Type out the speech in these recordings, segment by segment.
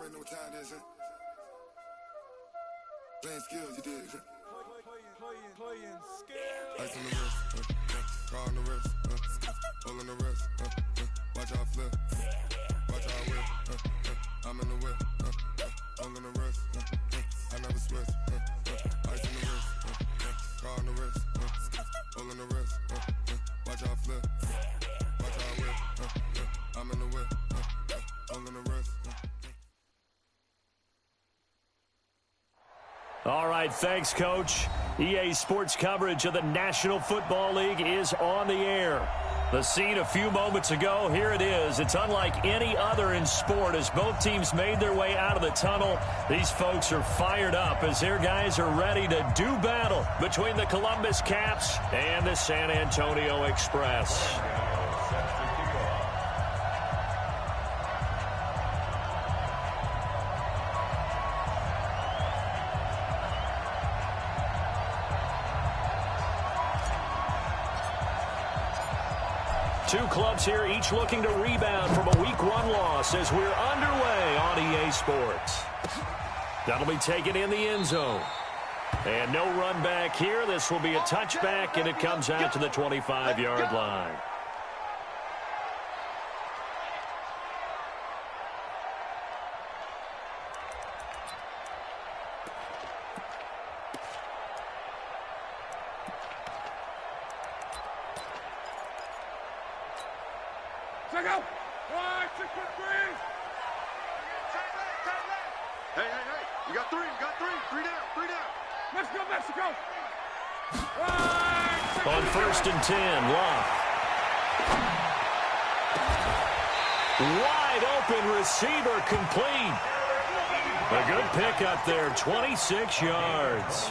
already know what time it is, huh? Playing skills, you did, huh? Playing skills. Ice on the wrist, car on the wrist, hole in the wrist, watch how I flip, watch how I whip, I'm in the whip, hole in the wrist, I never switch, ice on the wrist, car on the wrist, hole in the wrist, watch how I flip, watch how I whip, I'm in the whip, hole in the wrist. All right, thanks, Coach. EA Sports coverage of the National Football League is on the air. The scene a few moments ago, here it is. It's unlike any other in sport as both teams made their way out of the tunnel. These folks are fired up as their guys are ready to do battle between the Columbus Caps and the San Antonio Express. Two clubs here, each looking to rebound from a Week 1 loss as we're underway on EA Sports. That'll be taken in the end zone. And no run back here. This will be a touchback, and it comes out to the 25-yard line. Hey, you got three, three down. Let's go, Mexico. On 1st and 10, Love. Wide open receiver complete. A good pickup there, 26 yards.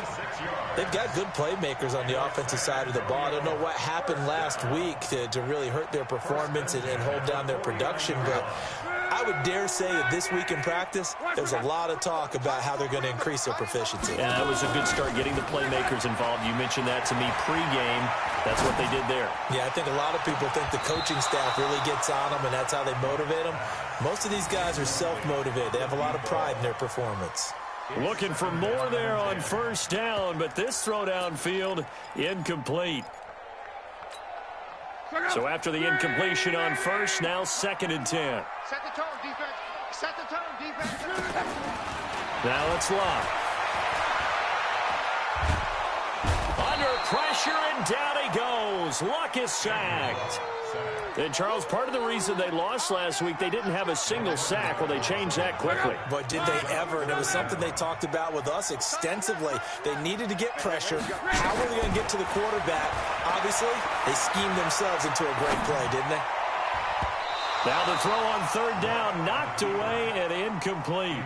They've got good playmakers on the offensive side of the ball. I don't know what happened last week to really hurt their performance and hold down their production, but I would dare say that this week in practice, there's a lot of talk about how they're going to increase their proficiency. Yeah, that was a good start getting the playmakers involved. You mentioned that to me pregame. That's what they did there. Yeah, I think a lot of people think the coaching staff really gets on them, and that's how they motivate them. Most of these guys are self-motivated. They have a lot of pride in their performance. Looking for more there on 1st down, but this throw downfield incomplete. So after the incompletion on 1st, now 2nd and 10. Set the tone, defense. Set the tone, defense. Now it's Love. Under pressure, and down he goes. Luck is sacked. And, Charles, part of the reason they lost last week, they didn't have a single sack. Well, they changed that quickly. But did they ever? And it was something they talked about with us extensively. They needed to get pressure. How were they going to get to the quarterback? Obviously, they schemed themselves into a great play, didn't they? Now the throw on 3rd down, knocked away and incomplete.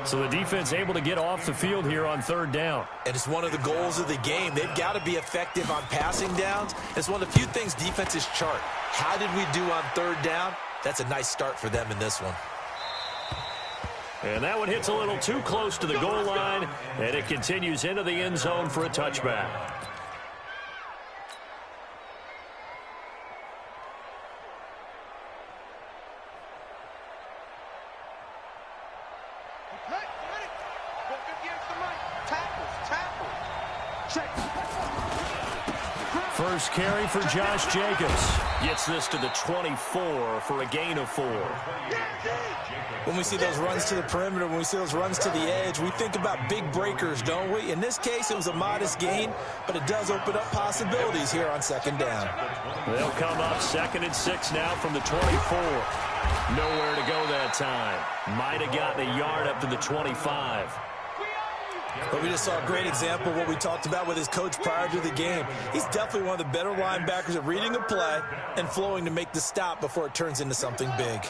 So the defense able to get off the field here on 3rd down. And it's one of the goals of the game. They've got to be effective on passing downs. It's one of the few things defenses chart. How did we do on 3rd down? That's a nice start for them in this one. And that one hits a little too close to the goal line, and it continues into the end zone for a touchback. First carry for Josh Jacobs. Gets this to the 24 for a gain of 4. When we see those runs to the perimeter, when we see those runs to the edge, we think about big breakers, don't we? In this case, it was a modest gain, but it does open up possibilities here on 2nd down. They'll come up 2nd and 6 now from the 24. Nowhere to go that time. Might have gotten a yard up to the 25. But we just saw a great example of what we talked about with his coach prior to the game. He's definitely one of the better linebackers at reading a play and flowing to make the stop before it turns into something big.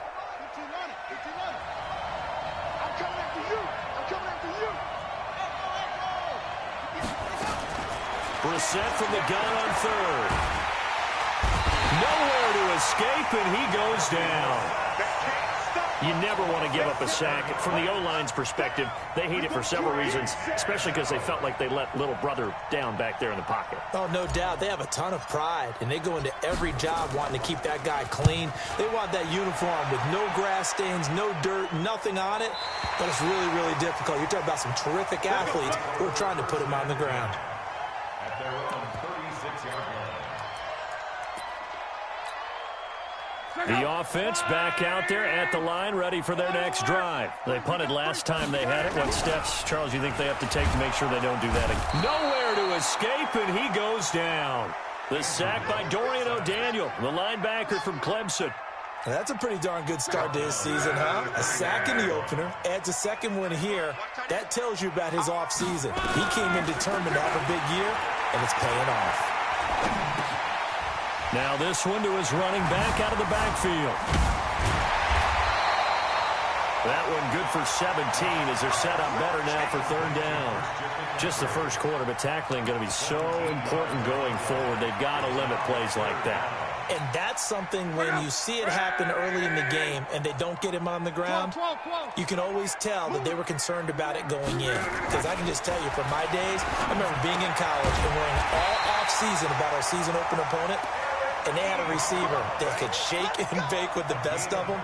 Brissett from the gun on 3rd. Nowhere to escape, and he goes down. You never want to give up a sack. From the O-line's perspective, they hate it for several reasons, especially because they felt like they let little brother down back there in the pocket. Oh, no doubt. They have a ton of pride, and they go into every job wanting to keep that guy clean. They want that uniform with no grass stains, no dirt, nothing on it. But it's really, really difficult. You're talking about some terrific athletes who are trying to put him on the ground. The offense back out there at the line, ready for their next drive. They punted last time they had it. What steps, Charles, you think they have to take to make sure they don't do that again? Nowhere to escape, and he goes down. The sack by Dorian O'Daniel, the linebacker from Clemson. That's a pretty darn good start to his season, huh? A sack in the opener, adds a second one here. That tells you about his offseason. He came in determined to have a big year, and it's paying off. Now this one to his running back out of the backfield. That one good for 17 as they're set up better now for third down. Just the first quarter, but tackling going to be so important going forward. They've got to limit plays like that. And that's something when you see it happen early in the game and they don't get him on the ground, you can always tell that they were concerned about it going in. Because I can just tell you from my days, I remember being in college and worrying all off-season about our season open opponent. And they had a receiver that could shake and bake with the best of them.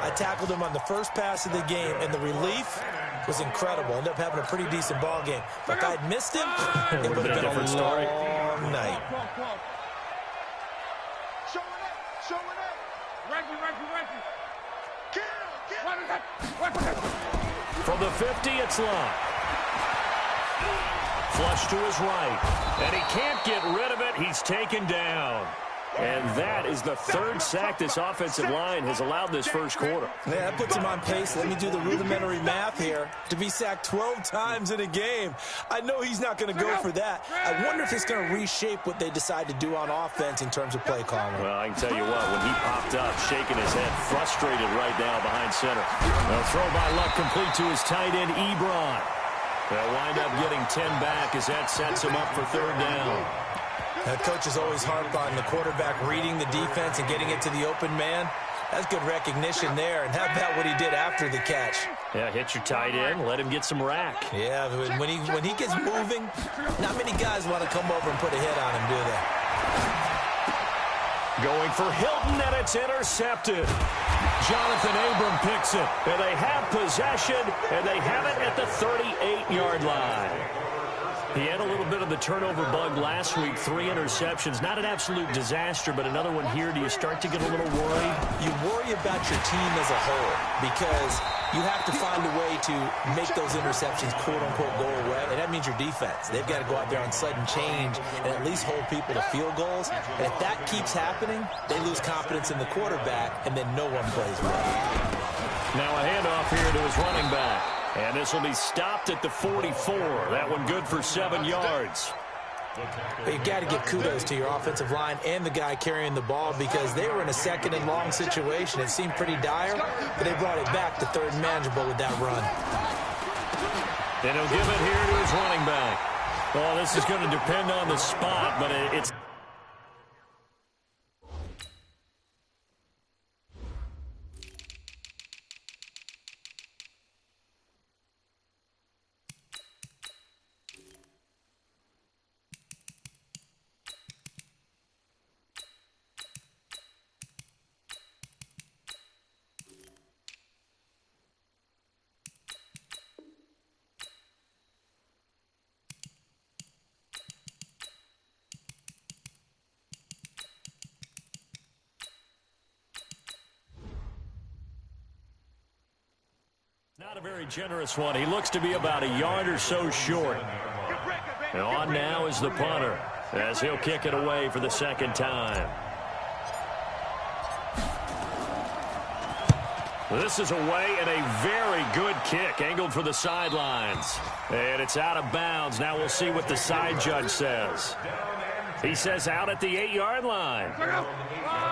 I tackled him on the first pass of the game, and the relief was incredible. Ended up having a pretty decent ball game. But if I had missed him, it would have been a different story. long night. From the 50, it's Love. Flush to his right, and he can't get rid of it. He's taken down. And that is the third sack this offensive line has allowed this first quarter. Yeah, that puts him on pace. Let me do the rudimentary math here. To be sacked 12 times in a game, I know he's not going to go for that. I wonder if it's going to reshape what they decide to do on offense in terms of play calling. Well, I can tell you what, when he popped up, shaking his head, frustrated right now behind center. A throw by Luck complete to his tight end, Ebron. They'll wind up getting 10 back as that sets him up for third down. That coach is always harp on the quarterback reading the defense and getting it to the open man. That's good recognition there. And how about what he did after the catch? Yeah, hit your tight end, let him get some rack. Yeah, when he gets moving, not many guys want to come over and put a hit on him, do they? Going for Hilton, and it's intercepted. Jonathan Abram picks it, and they have possession, and they have it at the 38-yard line. He had a little bit of the turnover bug last week, 3 interceptions. Not an absolute disaster, but another one here. Do you start to get a little worried? You worry about your team as a whole because you have to find a way to make those interceptions, quote-unquote, go away. And that means your defense. They've got to go out there on sudden change and at least hold people to field goals. And if that keeps happening, they lose confidence in the quarterback, and then no one plays well. Now a handoff here to his running back. And this will be stopped at the 44. That one good for 7 yards. But you've got to give kudos to your offensive line and the guy carrying the ball because they were in a second and long situation. It seemed pretty dire, but they brought it back to third and manageable with that run. And he'll give it here to his running back. Well, this is going to depend on the spot, but it's... Not a very generous one. He looks to be about a yard or so short. And on now is the punter as he'll kick it away for the second time. This is away and a very good kick angled for the sidelines. And it's out of bounds. Now we'll see what the side judge says. He says out at the 8-yard line.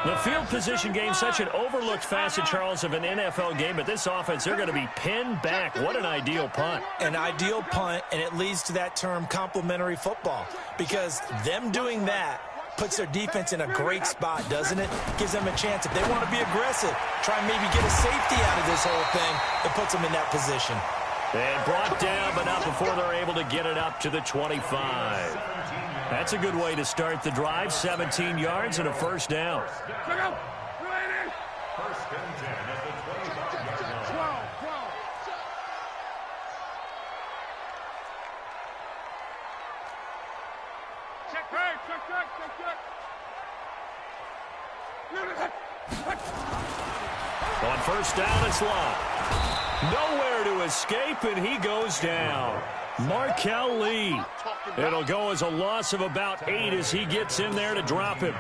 The field position game, such an overlooked facet, Charles, of an NFL game. But this offense, they're going to be pinned back. What an ideal punt. An ideal punt, and it leads to that term complimentary football. Because them doing that puts their defense in a great spot, doesn't it? Gives them a chance if they want to be aggressive, try and maybe get a safety out of this whole thing. It puts them in that position. And brought down, but not before they're able to get it up to the 25. That's a good way to start the drive. 17 yards and a first down. First and 10 at the 25-yard line. 12. Check. On first down, it's Locke. Nowhere to escape, and he goes down. Markel Lee. It'll go as a loss of about 8 as he gets in there to drop him.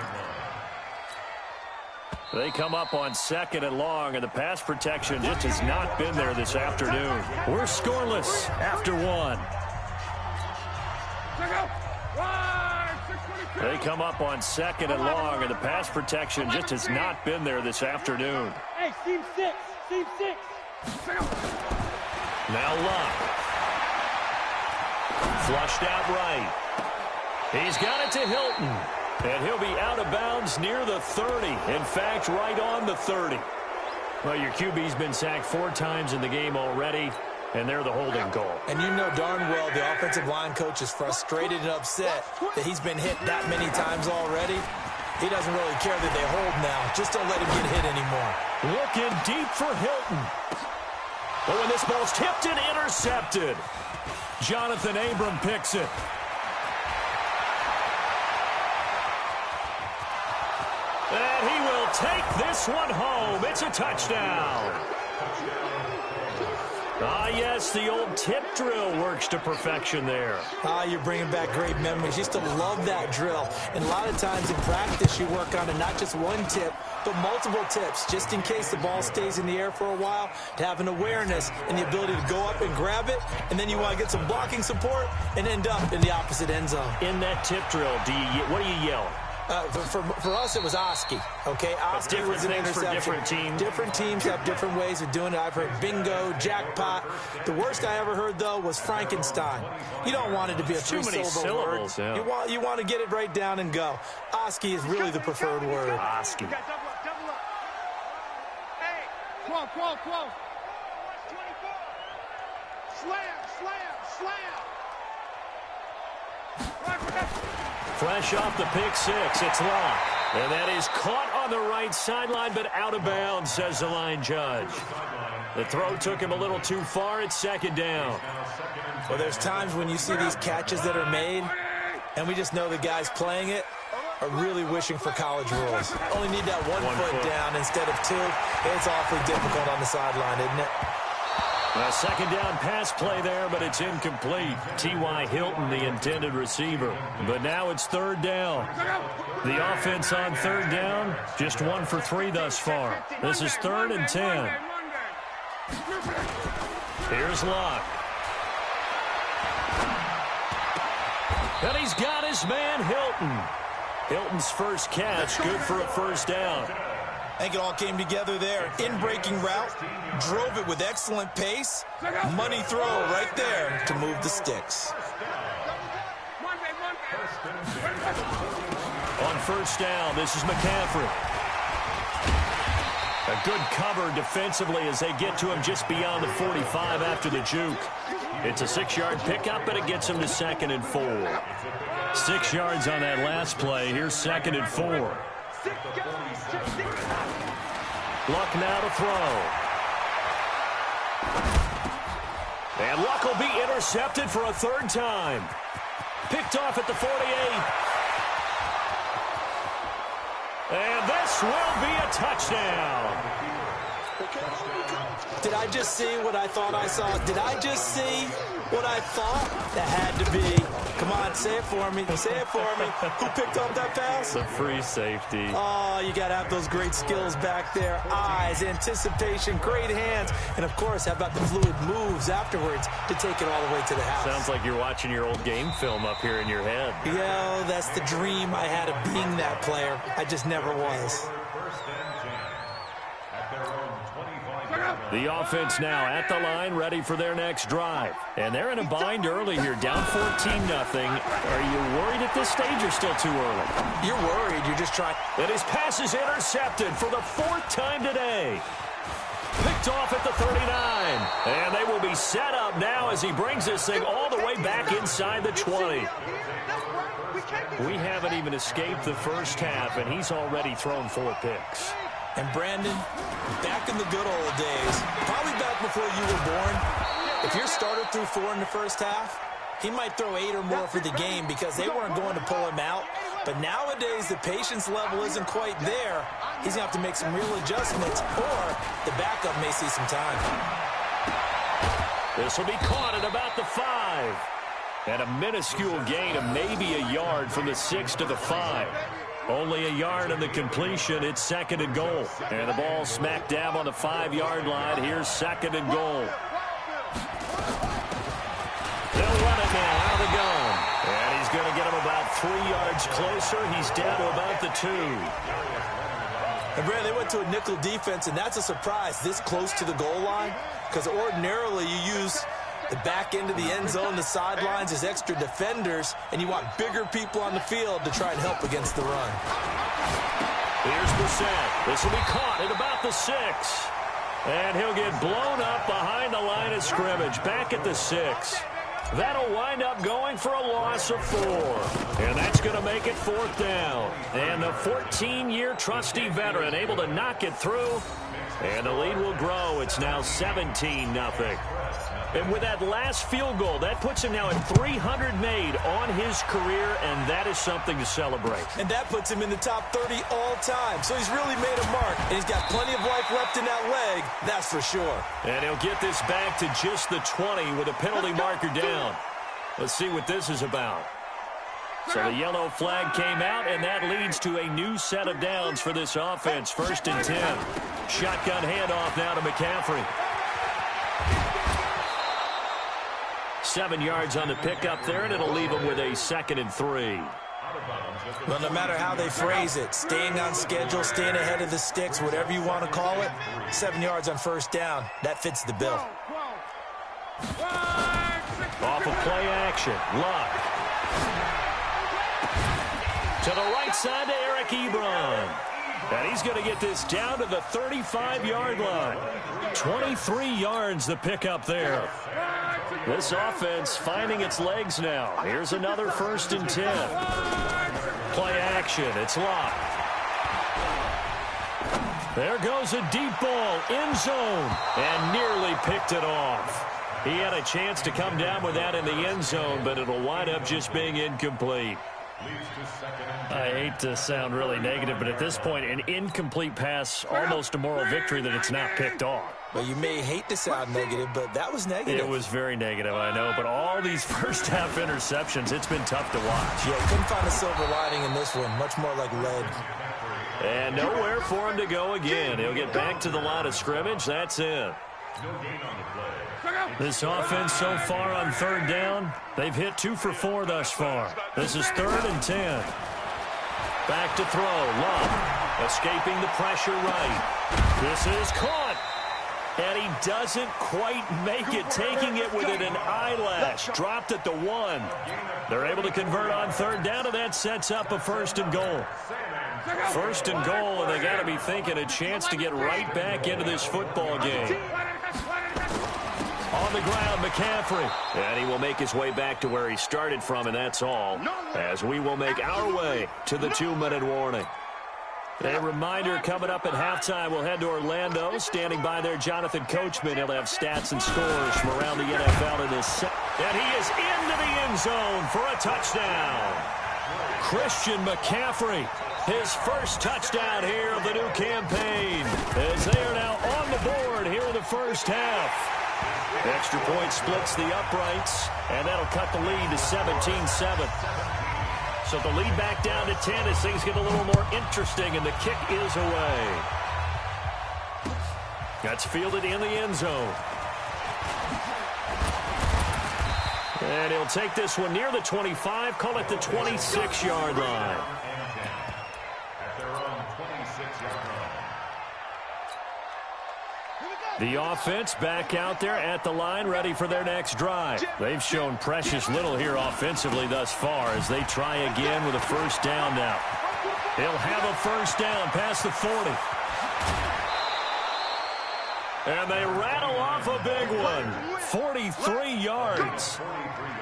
They come up on 2nd and long, and the pass protection just has not been there this afternoon. We're scoreless after 1. They come up on 2nd and long, and the pass protection just has not been there this afternoon. Hey, seam 6. Now Locke. Flushed out right. He's got it to Hilton. And he'll be out of bounds near the 30. In fact, right on the 30. Well, your QB's been sacked 4 times in the game already, and they're the holding call. And you know darn well the offensive line coach is frustrated and upset that he's been hit that many times already. He doesn't really care that they hold now. Just don't let him get hit anymore. Looking deep for Hilton. Oh, and this ball's tipped and intercepted. Jonathan Abram picks it. And he will take this one home. It's a touchdown. Ah, yes, the old tip drill works to perfection there. Ah, you're bringing back great memories. Used to love that drill. And a lot of times in practice, you work on it, not just one tip, but multiple tips, just in case the ball stays in the air for a while, to have an awareness and the ability to go up and grab it, and then you want to get some blocking support and end up in the opposite end zone. In that tip drill, what do you yell? For us, it was Oski, okay? Oski was an interception. For different teams. Different teams have different ways of doing it. I've heard bingo, jackpot. The worst I ever heard, though, was Frankenstein. You don't want it to be a three-syllable word. Yeah. You want to get it right down and go. Oski is really the preferred word. Oski. Double up. Hey, 12. 24. Slam. Fresh off the pick 6, it's Locke. And that is caught on the right sideline, but out of bounds, says the line judge. The throw took him a little too far. It's 2nd down. Well, there's times when you see these catches that are made, and we just know the guys playing it are really wishing for college rules. Only need that one foot down instead of 2. It's awfully difficult on the sideline, isn't it? A 2nd down pass play there, but it's incomplete. T.Y. Hilton, the intended receiver. But now it's 3rd down. The offense on 3rd down, just 1 for 3 thus far. This is 3rd and 10. Here's Locke. And he's got his man, Hilton. Hilton's first catch, good for a first down. I think it all came together there. In-breaking route, drove it with excellent pace. Money throw right there to move the sticks. On first down, this is McCaffrey. A good cover defensively as they get to him just beyond the 45 after the juke. It's a 6-yard pickup, but it gets him to 2nd and 4. 6 yards on that last play. Here's 2nd and 4. Luck now to throw. And Luck will be intercepted for a 3rd time. Picked off at the 48. And this will be a touchdown. Did I just see what I thought I saw? Did I just see what I thought? That had to be. Come on, say it for me. Say it for me. Who picked up that pass? The free safety. Oh, you got to have those great skills back there. Eyes, anticipation, great hands. And, of course, how about the fluid moves afterwards to take it all the way to the house? Sounds like you're watching your old game film up here in your head. Yeah, that's the dream I had of being that player. I just never was. First and 10 at their own 25-yard line. The offense now at the line, ready for their next drive. And they're in a bind early here, down 14-0. Are you worried at this stage or still too early? You're worried. You're just trying. And his pass is intercepted for the 4th time today. Picked off at the 39. And they will be set up now as he brings this thing all the way back inside the 20. We haven't even escaped the first half, and he's already thrown 4 picks. And Brandon, back in the good old days, probably back before you were born, if your starter threw 4 in the first half, he might throw 8 or more for the game because they weren't going to pull him out. But nowadays, the patience level isn't quite there. He's going to have to make some real adjustments, or the backup may see some time. This will be caught at about the 5. And a minuscule gain of maybe a yard from the 6 to the 5. Only a yard on the completion. It's 2nd and goal. And the ball smack dab on the 5-yard line. Here's 2nd and goal. They'll run it now out of the gun. And he's going to get him about 3 yards closer. He's down to about the 2. And Brad, they went to a nickel defense, and that's a surprise this close to the goal line, because ordinarily you use the back end of the end zone, the sidelines as extra defenders, and you want bigger people on the field to try and help against the run. Here's Brissett. This will be caught at about the 6. And he'll get blown up behind the line of scrimmage, back at the 6. That'll wind up going for a loss of 4. And that's going to make it 4th down. And the 14-year trusty veteran able to knock it through. And the lead will grow. It's now 17-0. And with that last field goal, that puts him now at 300 made on his career, and that is something to celebrate. And that puts him in the top 30 all time. So he's really made a mark, and he's got plenty of life left in that leg, that's for sure. And he'll get this back to just the 20 with a penalty marker down. Let's see what this is about. So the yellow flag came out, and that leads to a new set of downs for this offense. 1st and 10. Shotgun handoff now to McCaffrey. 7 yards on the pickup there, and it'll leave him with a 2nd and 3. Well, no matter how they phrase it, staying on schedule, staying ahead of the sticks, whatever you want to call it, 7 yards on 1st down, that fits the bill. Off of play action, Luck. To the right side to Eric Ebron. And he's going to get this down to the 35-yard line. 23 yards the pickup there. This offense finding its legs now. Here's another 1st and 10. Play action. It's Luck. There goes a deep ball, end zone, and nearly picked it off. He had a chance to come down with that in the end zone, but it'll wind up just being incomplete. I hate to sound really negative, but at this point, an incomplete pass, almost a moral victory that it's not picked off. Well, you may hate to sound negative, but that was negative. It was very negative, I know, but all these first-half interceptions, it's been tough to watch. Yeah, couldn't find a silver lining in this one, much more like lead. And nowhere for him to go again. He'll get back to the line of scrimmage. That's it. This offense so far on 3rd down, they've hit 2 for 4 thus far. This is 3rd and 10. Back to throw. Love escaping the pressure right. This is caught. And he doesn't quite make it, taking it within an eyelash. Dropped at the 1. They're able to convert on 3rd down, and that sets up a 1st and goal. 1st and goal, and they got to be thinking a chance to get right back into this football game. On the ground, McCaffrey. And he will make his way back to where he started from, and that's all. As we will make our way to the 2-minute warning. A reminder, coming up at halftime, we'll head to Orlando. Standing by there, Jonathan Coachman. He'll have stats and scores from around the NFL in this set. And he is into the end zone for a touchdown. Christian McCaffrey, his first touchdown here of the new campaign, as they are now on the board here in the first half. Extra point splits the uprights, and that'll cut the lead to 17-7. So the lead back down to 10 as things get a little more interesting, and the kick is away. That's fielded in the end zone. And he'll take this one near the 25, call it the 26-yard line. At their own 26-yard line. Here we go. The offense back out there at the line, ready for their next drive. They've shown precious little here offensively thus far as they try again with a first down now. He'll have a first down past the 40. And they rattle off a big one. 43 yards.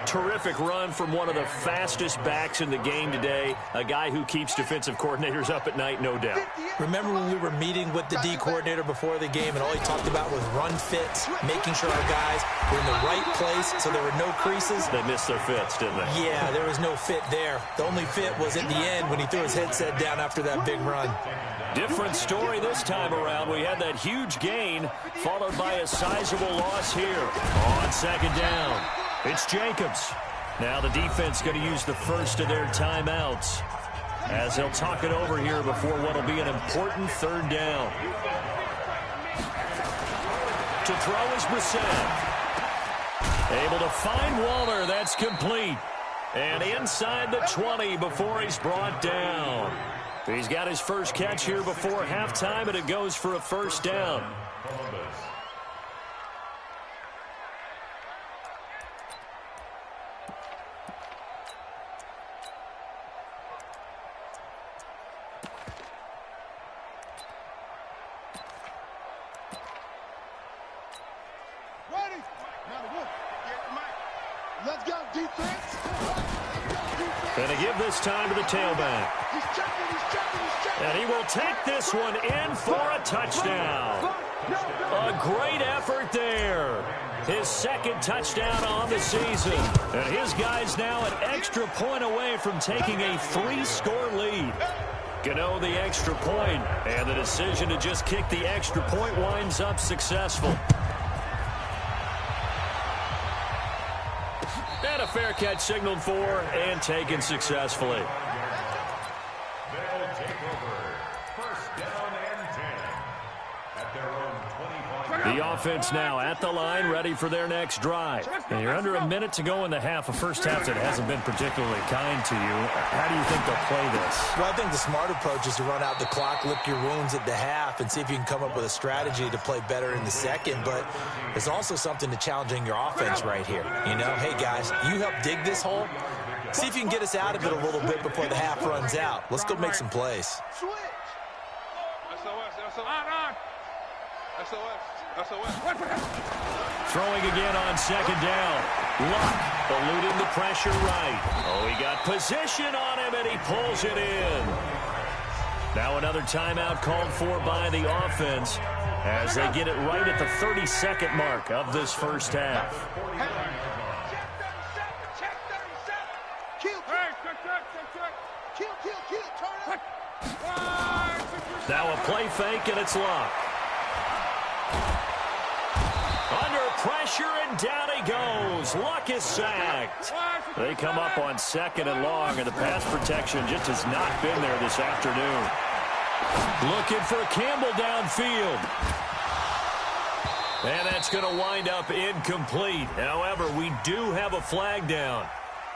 Terrific run from one of the fastest backs in the game today. A guy who keeps defensive coordinators up at night, no doubt. Remember when we were meeting with the D coordinator before the game and all he talked about was run fits, making sure our guys were in the right place so there were no creases? They missed their fits, didn't they? Yeah, there was no fit there. The only fit was at the end when he threw his headset down after that big run. Different story this time around. We had that huge gain followed by a sizable loss here on second down. It's Jacobs. Now the defense going to use the first of their timeouts as they'll talk it over here before what will be an important third down. To throw is Brissett. Able to find Waller. That's complete. And inside the 20 before he's brought down. He's got his first catch here before halftime, and it goes for a first down. Ready? Let's go, defense. And to give this time to the tailback. He's checking. And he will take this one in for a touchdown. A great effort there. His second touchdown on the season. And his guys now an extra point away from taking a 3-score lead. Gano the extra point, and the decision to just kick the extra point winds up successful. And a fair catch signaled for and taken successfully. The offense now at the line, ready for their next drive. And you're under a minute to go in the half, a first half that hasn't been particularly kind to you. How do you think they'll play this? Well, I think the smart approach is to run out the clock, lick your wounds at the half, and see if you can come up with a strategy to play better in the second. But there's also something to challenging your offense right here. You know, hey, guys, you help dig this hole. See if you can get us out of it a little bit before the half runs out. Let's go make some plays. Switch. Throwing again on second down. Luck eluding the pressure right. Oh, he got position on him, and he pulls it in. Now another timeout called for by the offense as they get it right at the 32nd mark of this first half. Now a play fake, and it's Luck. Under pressure, and down he goes. Luck is sacked. They come up on second and long, and the pass protection just has not been there this afternoon. Looking for Campbell downfield. And that's going to wind up incomplete. However, we do have a flag down.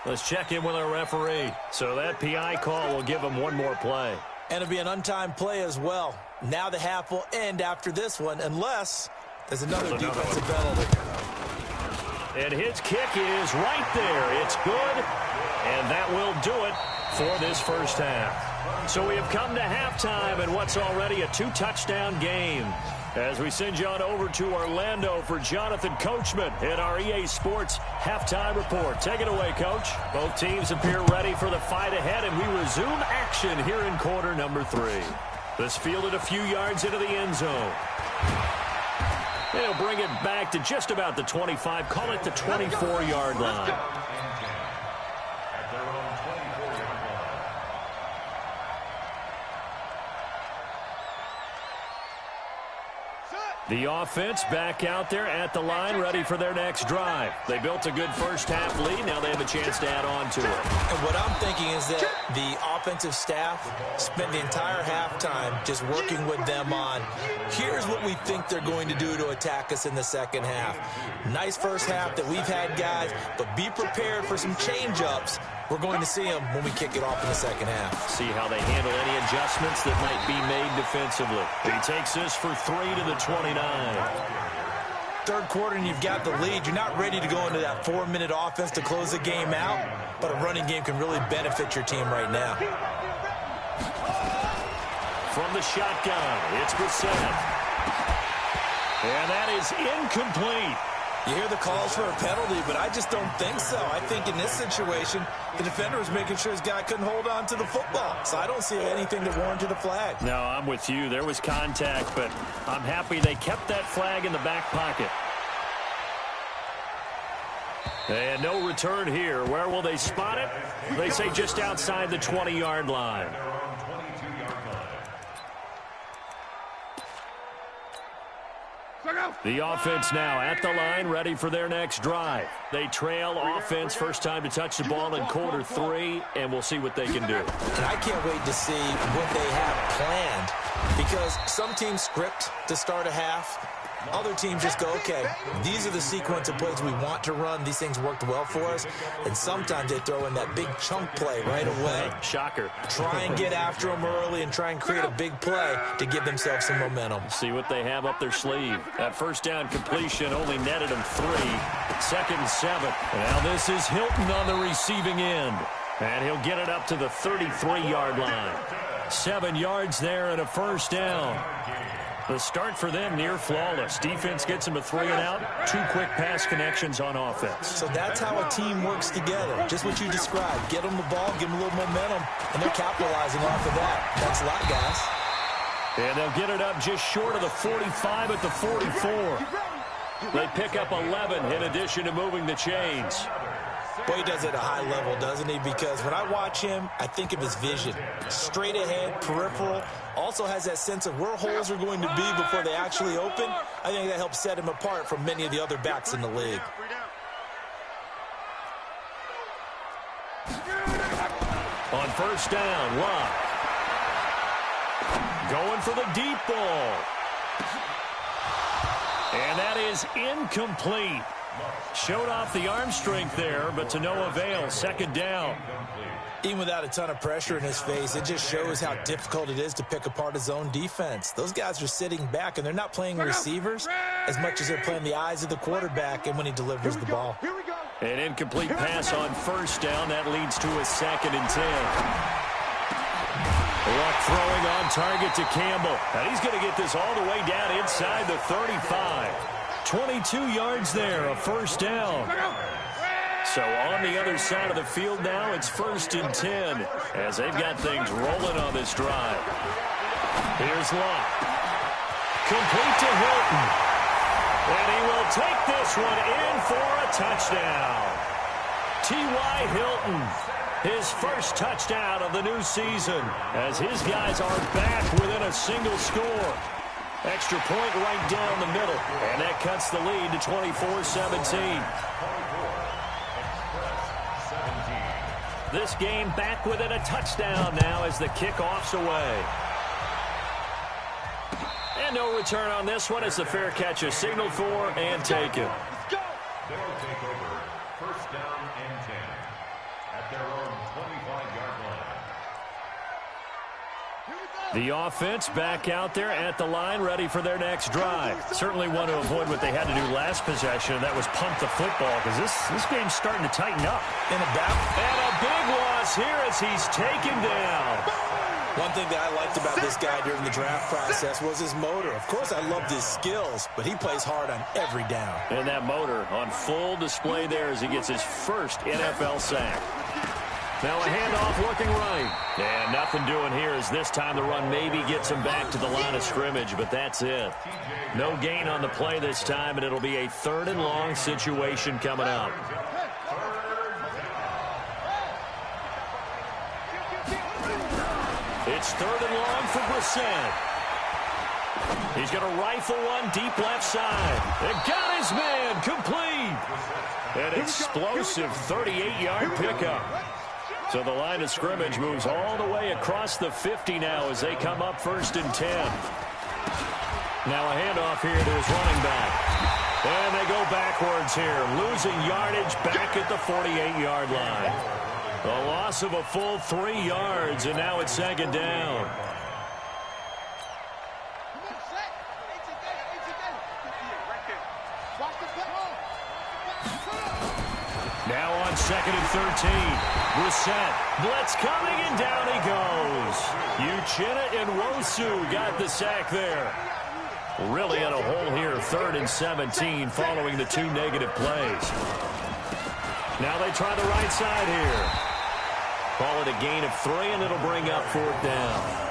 Let's check in with our referee. So that PI call will give him one more play. And it'll be an untimed play as well. Now the half will end after this one, unless there's another defensive penalty. And his kick is right there. It's good, and that will do it for this first half. So we have come to halftime in what's already a 2-touchdown game. As we send you on over to Orlando for Jonathan Coachman in our EA Sports Halftime Report. Take it away, Coach. Both teams appear ready for the fight ahead, and we resume action here in quarter number 3. This fielded a few yards into the end zone. They'll bring it back to just about the 25, call it the 24-yard line. The offense back out there at the line, ready for their next drive. They built a good first-half lead. Now they have a chance to add on to it. And what I'm thinking is that the offensive staff spent the entire halftime just working with them on, here's what we think they're going to do to attack us in the second half. Nice first half that we've had, guys, but be prepared for some change-ups. We're going to see them when we kick it off in the second half. See how they handle any adjustments that might be made defensively. He takes this for 3 to the 29. third quarter and you've got the lead, you're not ready to go into that 4-minute offense to close the game out, but a running game can really benefit your team right now. From the shotgun, it's Brissett. And that is incomplete. You hear the calls for a penalty, but I just don't think so. I think in this situation, the defender was making sure his guy couldn't hold on to the football. So I don't see anything that warranted a flag. No, I'm with you. There was contact, but I'm happy they kept that flag in the back pocket. And no return here. Where will they spot it? They say just outside the 20-yard line. The offense now at the line, ready for their next drive. They trail offense, first time to touch the ball in quarter 3, and we'll see what they can do. And I can't wait to see what they have planned, because some teams script to start a half. Other teams just go, okay, these are the sequence of plays we want to run. These things worked well for us. And sometimes they throw in that big chunk play right away. Shocker. Try and get after them early and try and create a big play to give themselves some momentum. See what they have up their sleeve. That first down completion only netted them 3. 2nd and 7. Now this is Hilton on the receiving end. And he'll get it up to the 33-yard line. 7 yards there and a first down. The start for them near flawless. Defense gets them a 3 and out. 2 quick pass connections on offense. So that's how a team works together. Just what you described. Get them the ball, give them a little momentum, and they're capitalizing off of that. Thanks a lot, guys. And they'll get it up just short of the 45 at the 44. They pick up 11 in addition to moving the chains. Boy, he does it at a high level, doesn't he? Because when I watch him, I think of his vision. Straight ahead, peripheral. Also has that sense of where holes are going to be before they actually open. I think that helps set him apart from many of the other backs in the league. On first down, Locke. Going for the deep ball. And that is incomplete. Showed off the arm strength there, but to no avail. 2nd down. Even without a ton of pressure in his face, it just shows how difficult it is to pick apart his own defense. Those guys are sitting back, and they're not playing receivers as much as they're playing the eyes of the quarterback and when he delivers the ball. An incomplete pass on first down. That leads to a 2nd and 10. Luck throwing on target to Campbell. And he's going to get this all the way down inside the 35. 22 yards there, a first down. So on the other side of the field now, it's 1st and 10 as they've got things rolling on this drive. Here's Locke. Complete to Hilton. And he will take this one in for a touchdown. T.Y. Hilton, his first touchdown of the new season as his guys are back within a single score. Extra point right down the middle, and that cuts the lead to 24-17. This game back within a touchdown now as the kickoff's away. And no return on this one as the fair catch is signaled for and taken. They'll take over 1st down and 10 at their own 25-yard line. The offense back out there at the line, ready for their next drive. Certainly want to avoid what they had to do last possession, and that was punt the football, because this game's starting to tighten up. And a big loss here as he's taken down. One thing that I liked about this guy during the draft process was his motor. Of course, I loved his skills, but he plays hard on every down. And that motor on full display there as he gets his first NFL sack. Now a handoff looking right. And nothing doing here as this time the run maybe gets him back to the line of scrimmage, but that's it. No gain on the play this time, and it'll be a 3rd and long situation coming up. It's 3rd and long for Brissett. He's going to rifle one deep left side. And got his man complete. An explosive 38-yard pickup. So the line of scrimmage moves all the way across the 50 now as they come up 1st and 10. Now a handoff here to his running back. And they go backwards here, losing yardage back at the 48-yard line. A loss of a full 3 yards, and now it's 2nd down. Now on 2nd and 13. Brissett. Blitz coming, and down he goes. Uchenna and Wosu got the sack there. Really in a hole here, 3rd and 17 following the 2 negative plays. Now they try the right side here. Call it a gain of 3, and it'll bring up 4th down.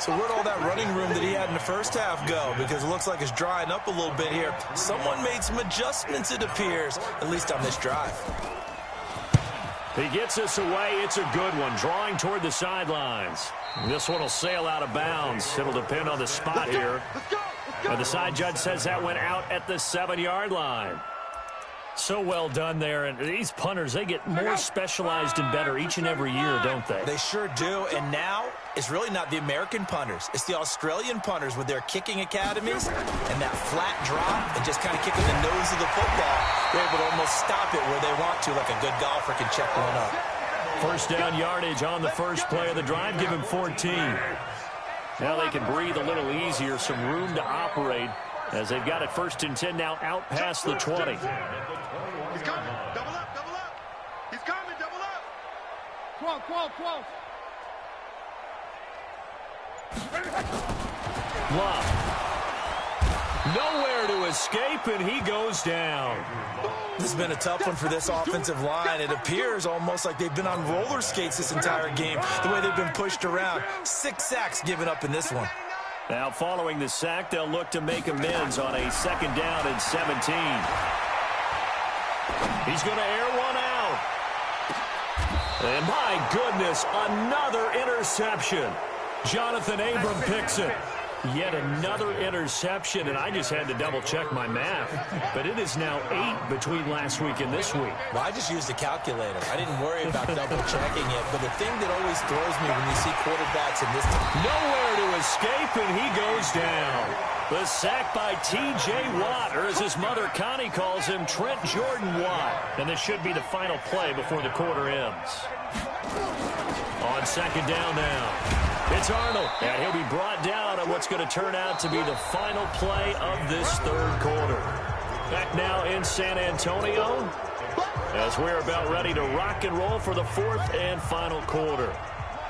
So where'd all that running room that he had in the first half go? Because it looks like it's drying up a little bit here. Someone made some adjustments, it appears, at least on this drive. He gets us away. It's a good one, drawing toward the sidelines. This one will sail out of bounds. It'll depend on the spot here. But the side judge says that went out at the 7-yard line. So well done there. And these punters, they get more specialized and better each and every year, don't they? They sure do. And now it's really not the American punters. It's the Australian punters with their kicking academies and that flat drop and just kind of kicking the nose of the football. They're able to almost stop it where they want to, like a good golfer can check one up. First down yardage on the first play of the drive. Give him 14. Now they can breathe a little easier, some room to operate as they've got it 1st and 10 now out past the 20. He's coming. Double up, double up. He's coming, double up. 12, 12, 12. Love. Nowhere to escape, and he goes down. This has been a tough one for this offensive line. It appears almost like they've been on roller skates this entire game, the way they've been pushed around. 6 sacks given up in this one. Now following the sack, they'll look to make amends on a 2nd down and 17. He's going to air one out. And my goodness, another interception. Jonathan Abram picks it. Yet another interception, and I just had to double-check my math. But it is now 8 between last week and this week. Well, I just used a calculator. I didn't worry about double-checking it. But the thing that always throws me when you see quarterbacks in this team. Nowhere to escape, and he goes down. The sack by T.J. Watt, or as his mother Connie calls him, Trent Jordan Watt. And this should be the final play before the quarter ends. On 2nd down now. It's Arnold, and he'll be brought down on what's going to turn out to be the final play of this 3rd quarter. Back now in San Antonio as we're about ready to rock and roll for the 4th and final quarter.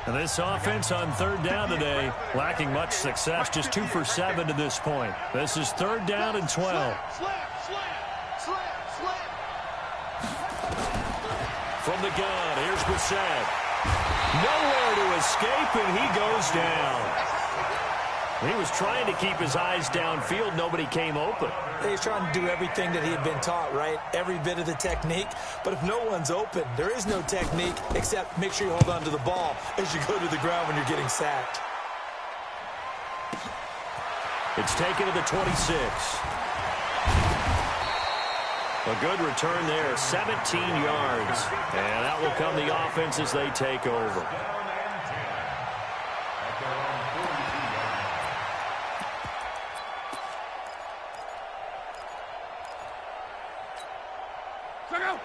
And this offense on 3rd down today, lacking much success, just 2 for 7 to this point. This is 3rd down and 12. From the gun, here's Brissett. Nowhere to escape, and he goes down. He was trying to keep his eyes downfield. Nobody came open. He's trying to do everything that he had been taught, right? Every bit of the technique. But if no one's open, there is no technique except make sure you hold on to the ball as you go to the ground when you're getting sacked. It's taken to the 26. A good return there, 17 yards. And out will come the offense as they take over.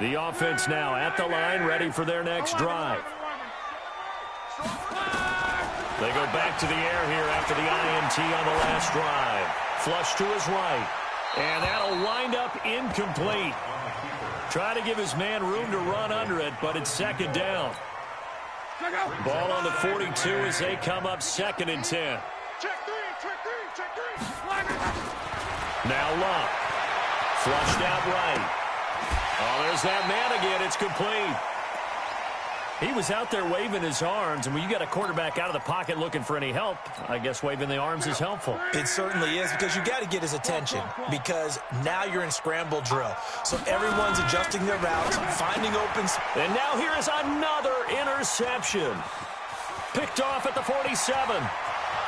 The offense now at the line, ready for their next drive. They go back to the air here after the INT on the last drive. Flush to his right. And that'll wind up incomplete. Trying to give his man room to run under it, but it's 2nd down. Ball on the 42 as they come up 2nd and 10. Now Luck. Flushed out right. Oh, there's that man again. It's complete. He was out there waving his arms, and when you got a quarterback out of the pocket looking for any help, I guess waving the arms is helpful. It certainly is, because you got to get his attention, because now you're in scramble drill. So everyone's adjusting their routes, finding opens. And now here is another interception. Picked off at the 47.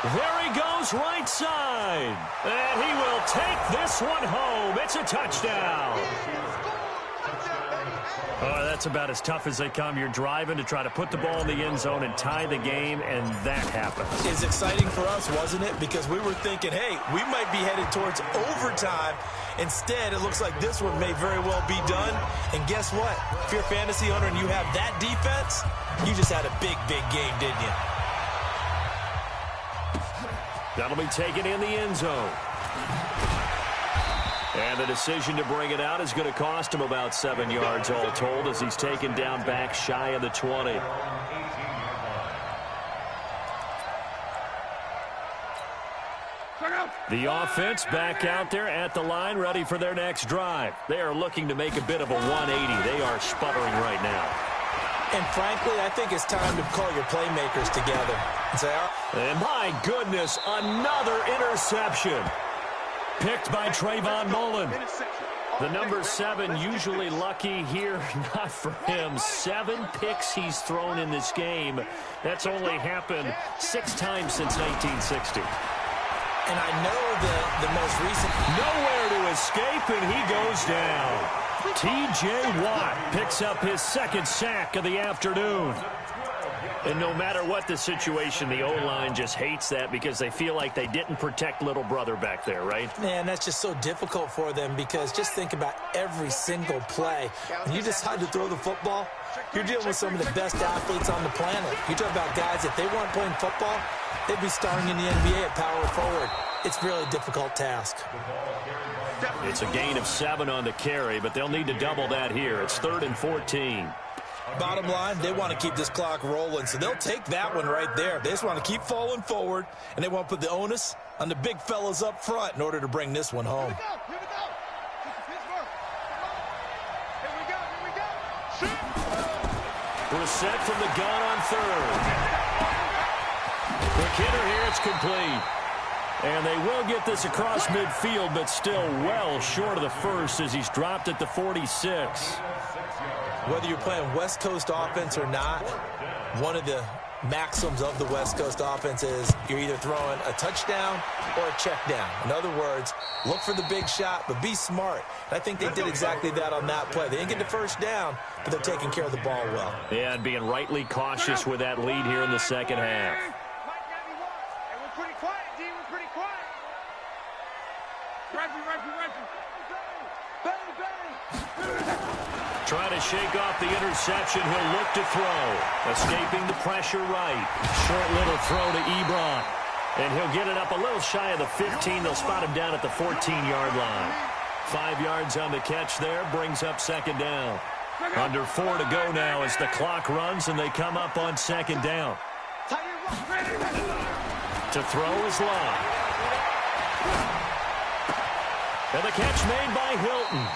There he goes, right side. And he will take this one home. It's a touchdown. Oh, that's about as tough as they come. You're driving to try to put the ball in the end zone and tie the game, and that happens. It's exciting for us, wasn't it? Because we were thinking, hey, we might be headed towards overtime. Instead, it looks like this one may very well be done. And guess what? If you're a fantasy owner and you have that defense, you just had a big, big game, didn't you? That'll be taken in the end zone. And the decision to bring it out is going to cost him about 7 yards all told as he's taken down back shy of the 20. The offense back out there at the line, ready for their next drive. They are looking to make a bit of a 180. They are sputtering right now. And frankly, I think it's time to call your playmakers together and say, and my goodness, another interception. Picked by Trayvon Mullen. The number 7 usually lucky here, not for him. 7 picks he's thrown in this game. That's only happened 6 times since 1960. And I know the most recent... Nowhere to escape, and he goes down. T.J. Watt picks up his 2nd sack of the afternoon. And no matter what the situation, the O-line just hates that because they feel like they didn't protect little brother back there, right? Man, that's just so difficult for them because just think about every single play. When you decide to throw the football, you're dealing with some of the best athletes on the planet. You talk about guys, if they weren't playing football, they'd be starring in the NBA at power forward. It's really a difficult task. It's a gain of 7 on the carry, but they'll need to double that here. It's 3rd and 14. Bottom line, they want to keep this clock rolling, so they'll take that one right there. They just want to keep falling forward, and they want to put the onus on the big fellas up front in order to bring this one home. Here we go. Shoot. Brissett from the gun on 3rd. Quick hitter here, it's complete. And they will get this across midfield, but still well short of the 1st as he's dropped at the 46. Whether you're playing West Coast offense or not, one of the maxims of the West Coast offense is you're either throwing a touchdown or a check down. In other words, look for the big shot, but be smart. And I think they did exactly that on that play. They didn't get the 1st down, but they're taking care of the ball well. Yeah, and being rightly cautious with that lead here in the 2nd half. We're pretty quiet, D. We're pretty quiet. Reggie. Trying to shake off the interception. He'll look to throw. Escaping the pressure right. Short little throw to Ebron. And he'll get it up a little shy of the 15. They'll spot him down at the 14-yard line. 5 yards on the catch there. Brings up 2nd down. Under 4 to go now as the clock runs and they come up on 2nd down. To throw is Locke. And the catch made by Hilton.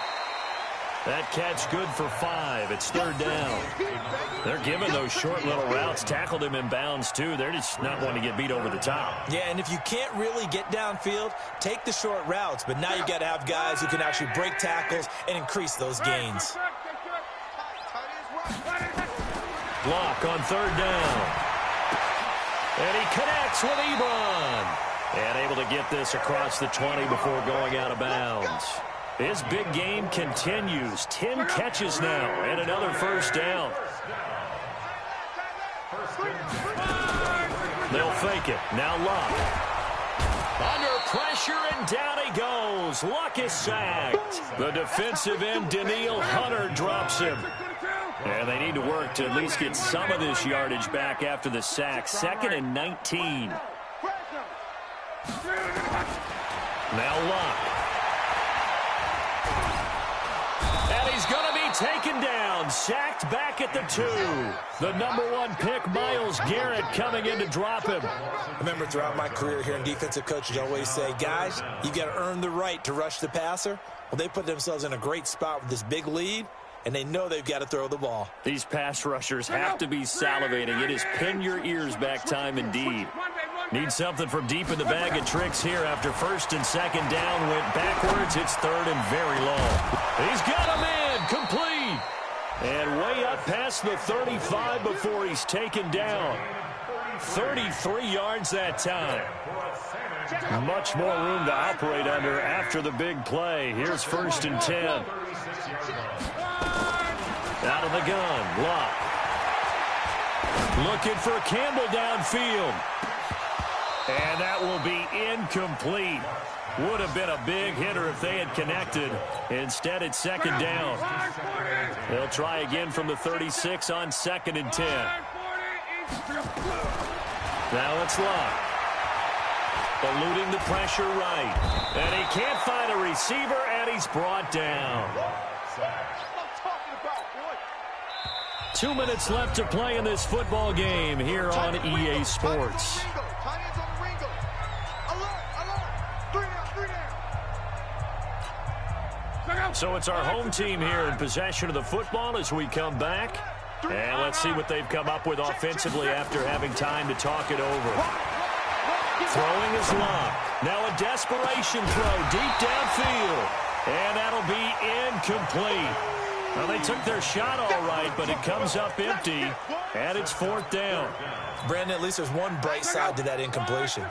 That catch good for 5. It's 3rd down. They're giving those short little routes. Tackled him in bounds, too. They're just not wanting to get beat over the top. Yeah, and if you can't really get downfield, take the short routes. But now you got to have guys who can actually break tackles and increase those gains. Block on 3rd down. And he connects with Ebron. And able to get this across the 20 before going out of bounds. His big game continues. 10 catches now and another 1st down. They'll fake it. Now Luck. Under pressure and down he goes. Luck is sacked. The defensive end, Daniil Hunter, drops him. And they need to work to at least get some of this yardage back after the sack. 2nd and 19. Now Luck. And he's going to be taken down. Sacked back at the 2. The number 1 pick, Myles Garrett, coming in to drop him. I remember throughout my career here in defensive coaching, I always say, guys, you got to earn the right to rush the passer. Well, they put themselves in a great spot with this big lead, and they know they've got to throw the ball. These pass rushers have to be salivating. It is pin your ears back time indeed. Need something from deep in the bag of tricks here after 1st and 2nd down. Went backwards. It's 3rd and very long. He's got him in. Complete. And way up past the 35 before he's taken down. 33 yards that time. Much more room to operate under after the big play. Here's 1st and 10. Out of the gun. Lock. Looking for Campbell downfield. And that will be incomplete. Would have been a big hitter if they had connected. Instead, it's 2nd down. They'll try again from the 36 on 2nd and 10. Now it's Locke. eluding the pressure right. And he can't find a receiver, and he's brought down. 2 minutes left to play in this football game here on EA Sports. So it's our home team here in possession of the football as we come back. And let's see what they've come up with offensively after having time to talk it over. Throwing is long. Now a desperation throw deep downfield. And that'll be incomplete. Well, they took their shot all right, but it comes up empty, and it's 4th down. Brandon, at least there's one bright side to that incompletion.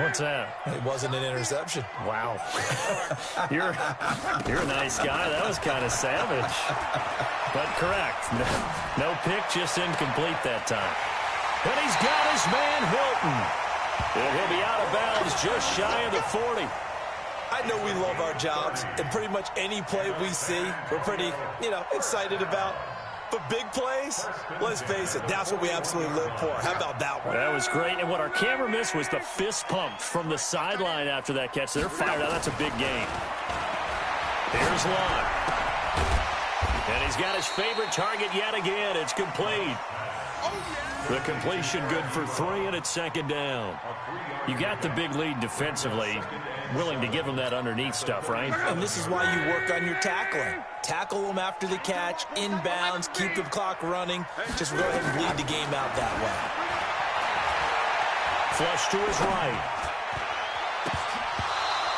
What's that? It wasn't an interception. Wow. You're a nice guy. That was kind of savage. But correct. No pick, just incomplete that time. And he's got his man Hilton. And he'll be out of bounds just shy of the 40. I know we love our jobs, and pretty much any play we see, we're pretty, excited about. But big plays, let's face it, that's what we absolutely live for. How about that one? That was great. And what our camera missed was the fist pump from the sideline after that catch. They're fired out. That's a big game. Here's Lott. And he's got his favorite target yet again. It's complete. The completion good for 3, and it's 2nd down. You got the big lead defensively. Willing to give them that underneath stuff, right? And this is why you work on your tackling. Tackle them after the catch, inbounds, keep the clock running. Just go ahead and bleed the game out that way. Flush to his right.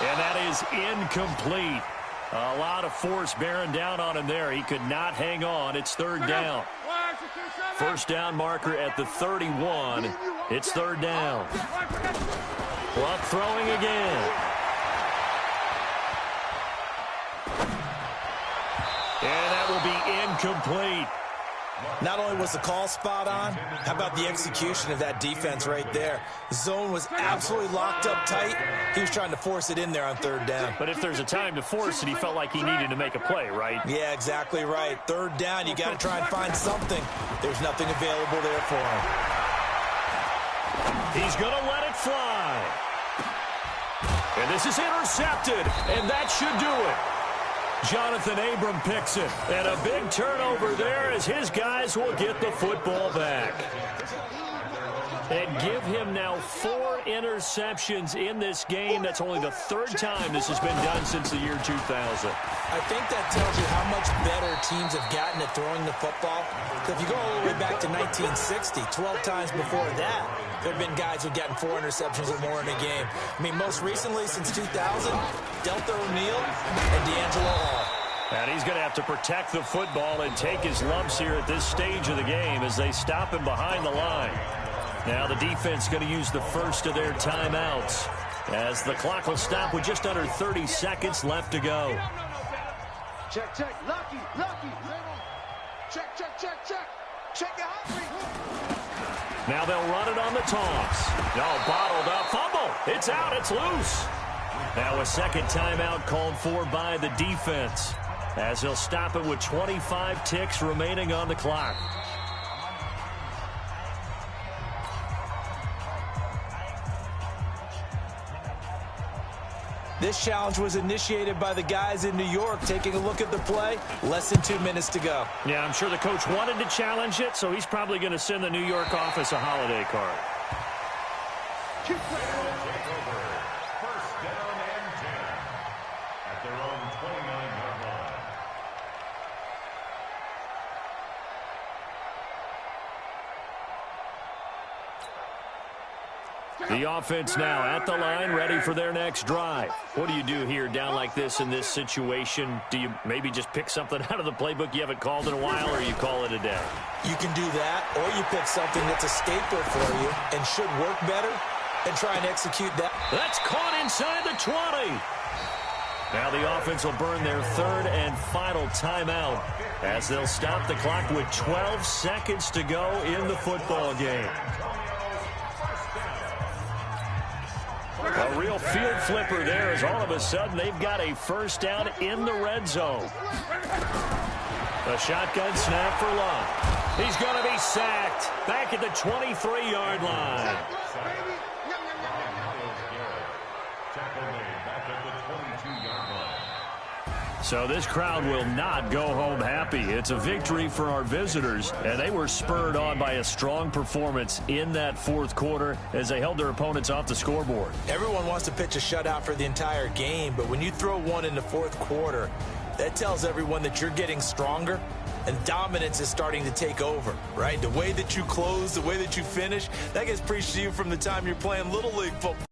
And that is incomplete. A lot of force bearing down on him there. He could not hang on. It's 3rd down. 1st down marker at the 31. It's 3rd down. Luck throwing again. And that will be incomplete. Not only was the call spot on, how about the execution of that defense right there? Zone was absolutely locked up tight. He was trying to force it in there on 3rd down. But if there's a time to force it, he felt like he needed to make a play, right? Yeah, exactly right. 3rd down, you got to try and find something. There's nothing available there for him. He's going to let it fly. And this is intercepted, and that should do it. Jonathan Abram picks it, and a big turnover there as his guys will get the football back. And give him now 4 interceptions in this game. That's only the 3rd time this has been done since the year 2000. I think that tells you how much better teams have gotten at throwing the football. If you go all the way back to 1960, 12 times before that, there have been guys who've gotten 4 interceptions or more in a game. I mean, most recently, since 2000, Delta O'Neal and D'Angelo Hall. And he's going to have to protect the football and take his lumps here at this stage of the game as they stop him behind the line. Now the defense going to use the first of their timeouts as the clock will stop with just under 30 seconds left to go. Check, check, Lucky. Check. Check your hungry. Now they'll run it on the toss. No, bottled up. Fumble. It's out. It's loose. Now a second timeout called for by the defense as he'll stop it with 25 ticks remaining on the clock. This challenge was initiated by the guys in New York. Taking a look at the play, less than 2 minutes to go. Yeah, I'm sure the coach wanted to challenge it, so he's probably going to send the New York office a holiday card. Take over. 1st down and 10 at their own 29-yard line. The offense now at the line, ready for their next drive. What do you do here down like this in this situation? Do you maybe just pick something out of the playbook you haven't called in a while, or you call it a day? You can do that, or you pick something that's a staple for you and should work better and try and execute that. That's caught inside the 20. Now the offense will burn their 3rd and final timeout as they'll stop the clock with 12 seconds to go in the football game. A real field flipper there as all of a sudden they've got a 1st down in the red zone. A shotgun snap for Lott. He's going to be sacked back at the 23-yard line. So this crowd will not go home happy. It's a victory for our visitors, and they were spurred on by a strong performance in that fourth quarter as they held their opponents off the scoreboard. Everyone wants to pitch a shutout for the entire game, but when you throw one in the fourth quarter, that tells everyone that you're getting stronger and dominance is starting to take over, right? The way that you close, the way that you finish, that gets preached to you from the time you're playing Little League football.